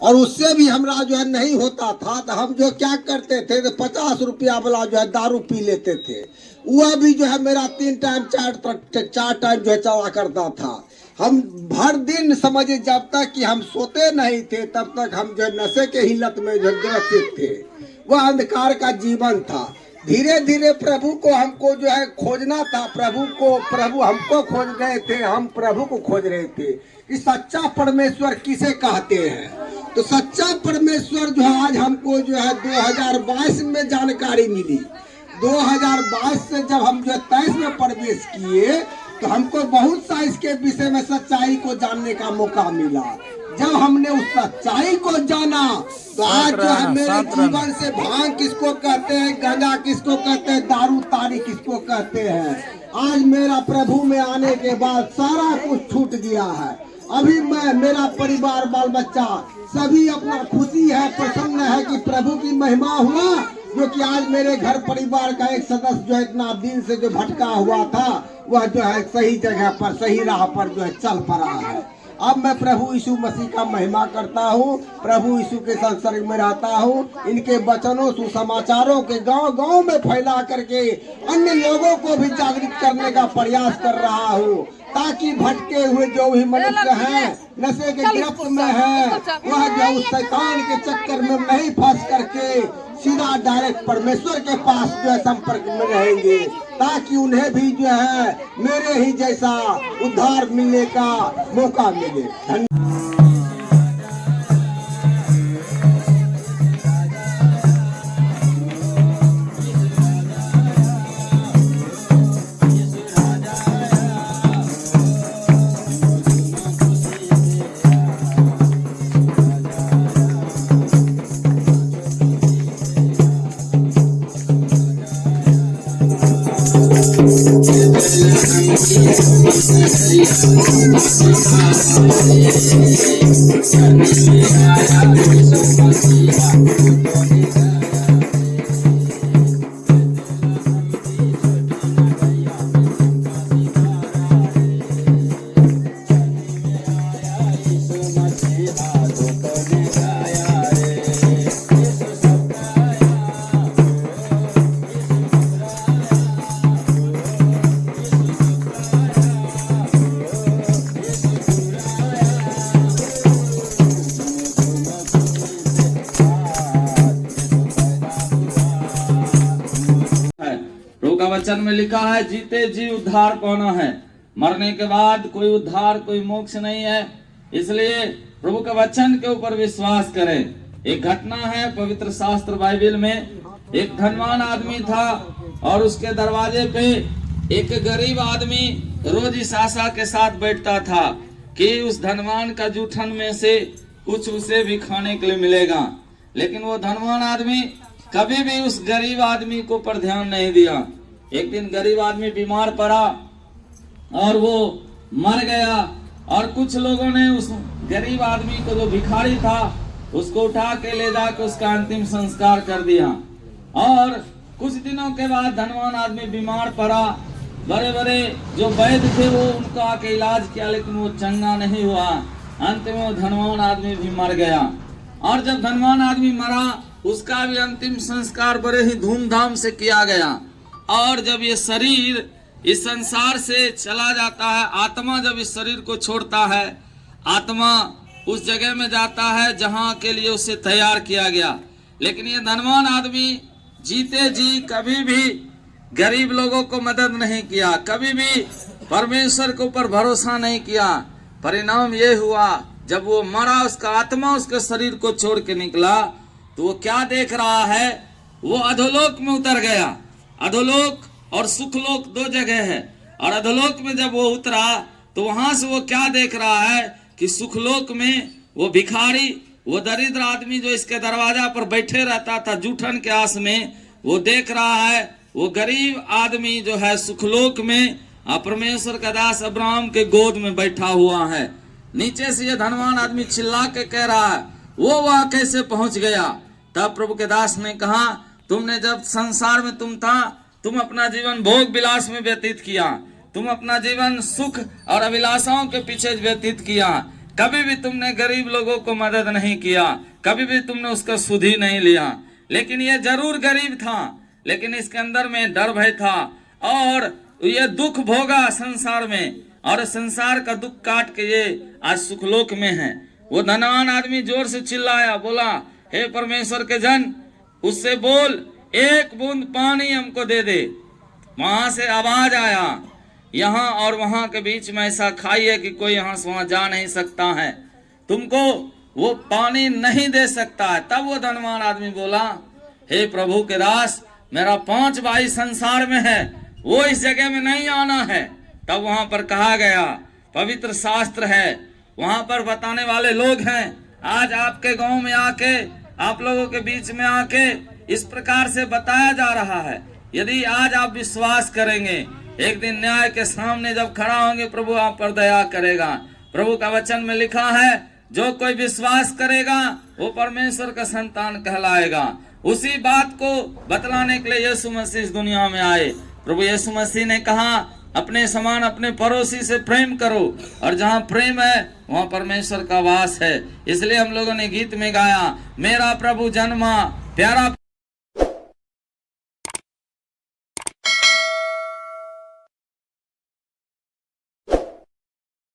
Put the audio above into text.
और उससे भी हमरा जो है नहीं होता था तो हम जो क्या करते थे तो 50 रुपया वाला जो है दारू पी लेते थे। वह भी जो है मेरा 3 टाइम 4 टाइम जो है चला करता था। हम भर दिन समझे जब तक कि हम सोते नहीं थे तब तक हम जो नशे के ही लत में जो ग्रसित थे। वह अंधकार का जीवन था। धीरे धीरे प्रभु को हमको जो है खोजना था। प्रभु हमको खोज रहे थे, हम प्रभु को खोज रहे थे कि सच्चा परमेश्वर किसे कहते हैं। तो सच्चा परमेश्वर जो है आज हमको जो है 2022 में जानकारी मिली। 2022 से जब हम जो 23 में प्रवेश किए तो हमको बहुत सा इसके विषय में सच्चाई को जानने का मौका मिला। जब हमने उस सच्चाई को जाना तो आज जो है मेरे जीवन से भांग किसको कहते हैं, गांजा किसको कहते हैं, दारू तारी किसको कहते हैं, आज मेरा प्रभु में आने के बाद सारा कुछ छूट गया है। अभी मैं, मेरा परिवार, बाल बच्चा सभी अपना खुशी है, प्रसन्न है कि प्रभु की महिमा हुआ जो कि आज मेरे घर परिवार का एक सदस्य जो इतना दिन से जो भटका हुआ था वह जो है सही जगह पर, सही राह पर जो है चल पड़ा है। अब मैं प्रभु यीशु मसीह का महिमा करता हूँ, प्रभु यीशु के संसर्ग में रहता हूँ, इनके वचनों सुसमाचारों के गांव गांव में फैला करके अन्य लोगों को भी जागृत करने का प्रयास कर रहा हूँ ताकि भटके हुए जो भी मनुष्य हैं, नशे के गिरफ्त में है, वह जो उस शैतान के चक्कर में नहीं फंस करके सीधा डायरेक्ट परमेश्वर के पास जो है संपर्क में रहेंगे ताकि उन्हें भी जो है मेरे ही जैसा उद्धार मिलने का मौका मिले। धन्यवाद। वचन में लिखा है जीते जी उद्धार पाना है, मरने के बाद कोई उद्धार कोई मोक्ष नहीं है। इसलिए प्रभु के वचन के ऊपर विश्वास करें। एक घटना है पवित्र शास्त्र बाइबल में, एक धनवान आदमी था और उसके दरवाजे पे एक गरीब आदमी रोज इस आशा के साथ बैठता था कि उस धनवान का जूठन में से कुछ उसे भी खाने के लिए मिलेगा। लेकिन वो धनवान आदमी कभी भी उस गरीब आदमी को पर ध्यान नहीं दिया। एक दिन गरीब आदमी बीमार पड़ा और वो मर गया और कुछ लोगों ने उस गरीब आदमी को, जो भिखारी था, उसको उठा के ले जाकर उसका अंतिम संस्कार कर दिया। और कुछ दिनों के बाद धनवान आदमी बीमार पड़ा। बड़े बड़े जो वैद्य थे वो उनका आके इलाज किया लेकिन वो चंगा नहीं हुआ। अंत में वो धनवान आदमी भी मर गया। और जब धनवान आदमी मरा उसका भी अंतिम संस्कार बड़े ही धूमधाम से किया गया। और जब ये शरीर इस संसार से चला जाता है, आत्मा जब इस शरीर को छोड़ता है, आत्मा उस जगह में जाता है जहां के लिए उसे तैयार किया गया। लेकिन ये धनवान आदमी जीते जी कभी भी गरीब लोगों को मदद नहीं किया, कभी भी परमेश्वर के ऊपर भरोसा नहीं किया। परिणाम ये हुआ जब वो मरा, उसका आत्मा उसके शरीर को छोड़ के निकला तो वो क्या देख रहा है, वो अधोलोक में उतर गया। अधोलोक और सुखलोक दो जगह है। और अधोलोक में जब वो उतरा तो वहां से वो क्या देख रहा है कि सुखलोक में वो भिखारी, वो दरिद्र आदमी जो इसके दरवाजा पर बैठे रहता था जूठन के आस में, वो देख रहा है वो गरीब आदमी जो है सुखलोक में परमेश्वर का दास अब्राहम के गोद में बैठा हुआ है। नीचे से ये धनवान आदमी चिल्ला के कह रहा है वो वहां कैसे पहुंच गया। तब प्रभु के दास ने कहा, तुमने जब संसार में तुम अपना जीवन भोग विलास में व्यतीत किया, तुम अपना जीवन सुख और अभिलाषाओं के पीछे व्यतीत किया, कभी भी तुमने गरीब लोगों को मदद नहीं किया, कभी भी तुमने उसका सुध ही नहीं लिया। लेकिन ये जरूर गरीब था, लेकिन इसके अंदर में डर भय था और ये दुख भोगा संसार में, और संसार का दुख काट के ये आज सुखलोक में है। वो धनवान आदमी जोर से चिल्लाया, बोला, हे परमेश्वर के जन, उससे बोल एक बूंद पानी हमको दे दे। वहां से आवाज आया, यहाँ और वहां के बीच में ऐसा खाई है कि कोई यहाँ से वहां जा नहीं सकता है, तुमको वो पानी नहीं दे सकता है। तब वो धनवान आदमी बोला, हे प्रभु के दास, मेरा 5 भाई संसार में है, वो इस जगह में नहीं आना है। तब वहां पर कहा गया, पवित्र शास्त्र है, वहां पर बताने वाले लोग हैं। आज आपके गांव में आके, आप लोगों के बीच में आके इस प्रकार से बताया जा रहा है। यदि आज आप विश्वास करेंगे, एक दिन न्याय के सामने जब खड़ा होंगे, प्रभु आप पर दया करेगा। प्रभु का वचन में लिखा है, जो कोई विश्वास करेगा वो परमेश्वर का संतान कहलाएगा। उसी बात को बतलाने के लिए यीशु मसीह इस दुनिया में आए। प्रभु यीशु मसीह ने कहा, अपने समान अपने पड़ोसी से प्रेम करो, और जहाँ प्रेम है वहाँ परमेश्वर का वास है। इसलिए हम लोगों ने गीत में गाया, मेरा प्रभु जन्मा, प्यारा